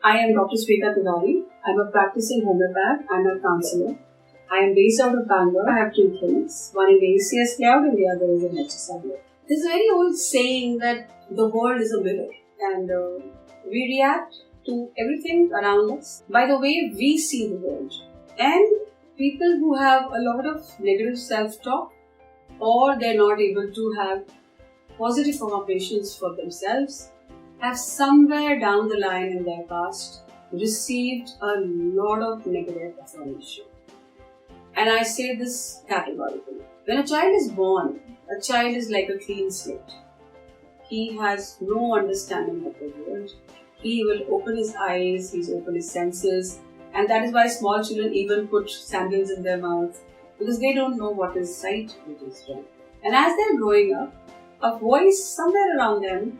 I am Dr. Tiwari. I am a practicing homeopath. I am a counsellor. I am based out of Bangalore. I have two clinics. One in the AECS layout and the other is in HSR layout. There's a very old saying that the world is a mirror and we react to everything around us by the way we see the world. And people who have a lot of negative self-talk or they're not able to have positive affirmations for themselves have somewhere down the line in their past received a lot of negative affirmation. And I say this categorically. When a child is born, a child is like a clean slate. He has no understanding of the world. He will open his eyes, he's open his senses, and that is why small children even put sandals in their mouth because they don't know what is right, what is wrong. And as they're growing up, a voice somewhere around them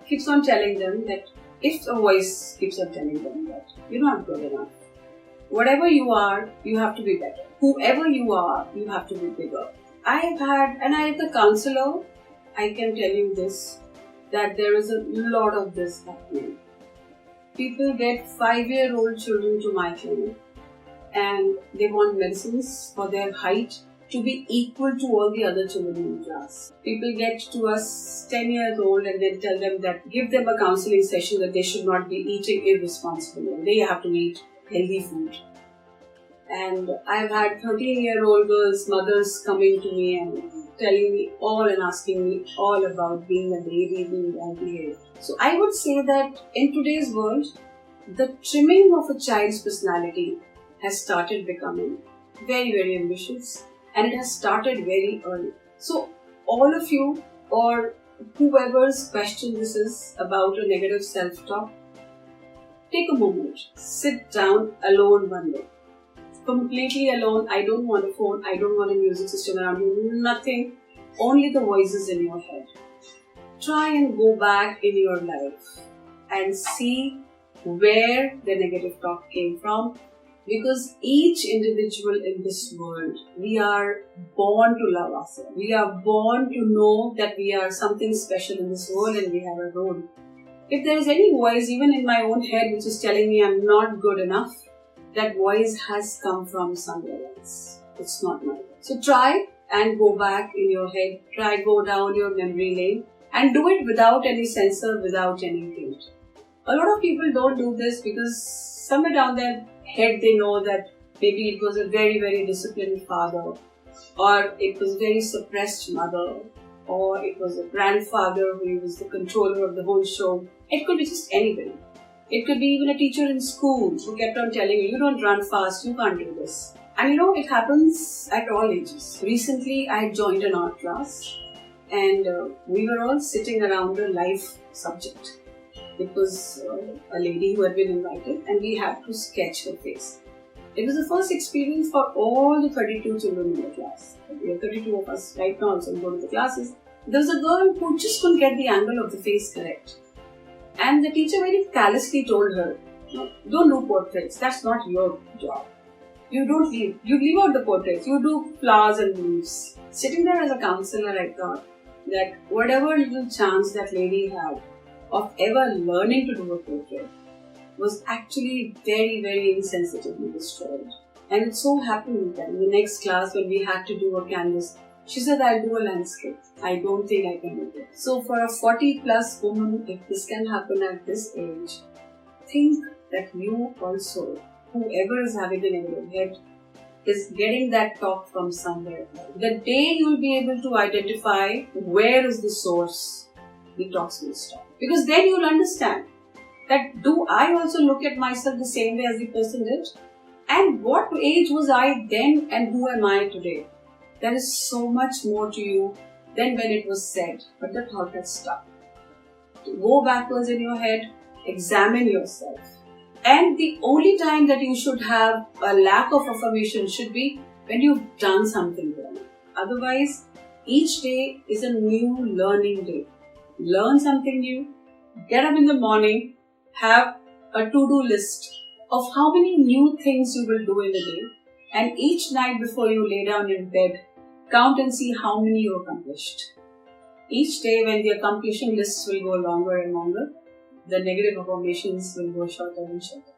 keeps on telling them that if a voice keeps on telling them that you're not good enough, whatever you are, you have to be better. Whoever you are, you have to be bigger. I have the counsellor, I can tell you this, that there is a lot of this happening. People get 5-year-old children to my clinic and they want medicines for their height to be equal to all the other children in the class. People get to us 10 years old and then tell them that, give them a counselling session that they should not be eating irresponsibly. They have to eat healthy food. And I've had 13-year-old girls, mothers coming to me and telling me all and asking me all about being a lady, being anti-age. So I would say that in today's world, the trimming of a child's personality has started becoming very, very ambitious and it has started very early. So all of you or whoever's question this is about a negative self-talk, take a moment, sit down alone one day. Completely alone, I don't want a phone, I don't want a music system around you, nothing, only the voices in your head. Try and go back in your life and see where the negative talk came from, because each individual in this world, we are born to love ourselves. We are born to know that we are something special in this world and we have a role. If there is any voice, even in my own head, which is telling me I'm not good enough, that voice has come from somewhere else. It's not mine. So try and go back in your head. Try go down your memory lane and do it without any censor, without any guilt. A lot of people don't do this because somewhere down their head they know that maybe it was a very, very disciplined father, or it was a very suppressed mother, or it was a grandfather who was the controller of the whole show. It could be just anybody. It could be even a teacher in school who kept on telling you, you don't run fast, you can't do this. And it happens at all ages. Recently, I joined an art class and we were all sitting around a life subject. It was a lady who had been invited and we had to sketch her face. It was the first experience for all the 32 children in the class. We have 32 of us right now also go to the classes. There was a girl who just couldn't get the angle of the face correct. And the teacher very callously told her, no, don't do portraits, that's not your job. You leave out the portraits, you do flowers and leaves. Sitting there as a counsellor, I thought that whatever little chance that lady had of ever learning to do a portrait was actually very, very insensitively destroyed. And it so happened that in the next class when we had to do a canvas, she said, I'll do a landscape. I don't think I can do it. So for a 40+ woman, if this can happen at this age, think that you also, whoever is having a negative head, is getting that talk from somewhere. The day you'll be able to identify where is the source, the talks will stop. Because then you'll understand that do I also look at myself the same way as the person did? And what age was I then and who am I today? There is so much more to you than when it was said, but the thought has stuck. Go backwards in your head, examine yourself. And the only time that you should have a lack of affirmation should be when you've done something wrong. Otherwise, each day is a new learning day. Learn something new, get up in the morning, have a to-do list of how many new things you will do in a day, and each night before you lay down in bed, count and see how many you accomplished. Each day when the accomplishing lists will go longer and longer, the negative affirmations will go shorter and shorter.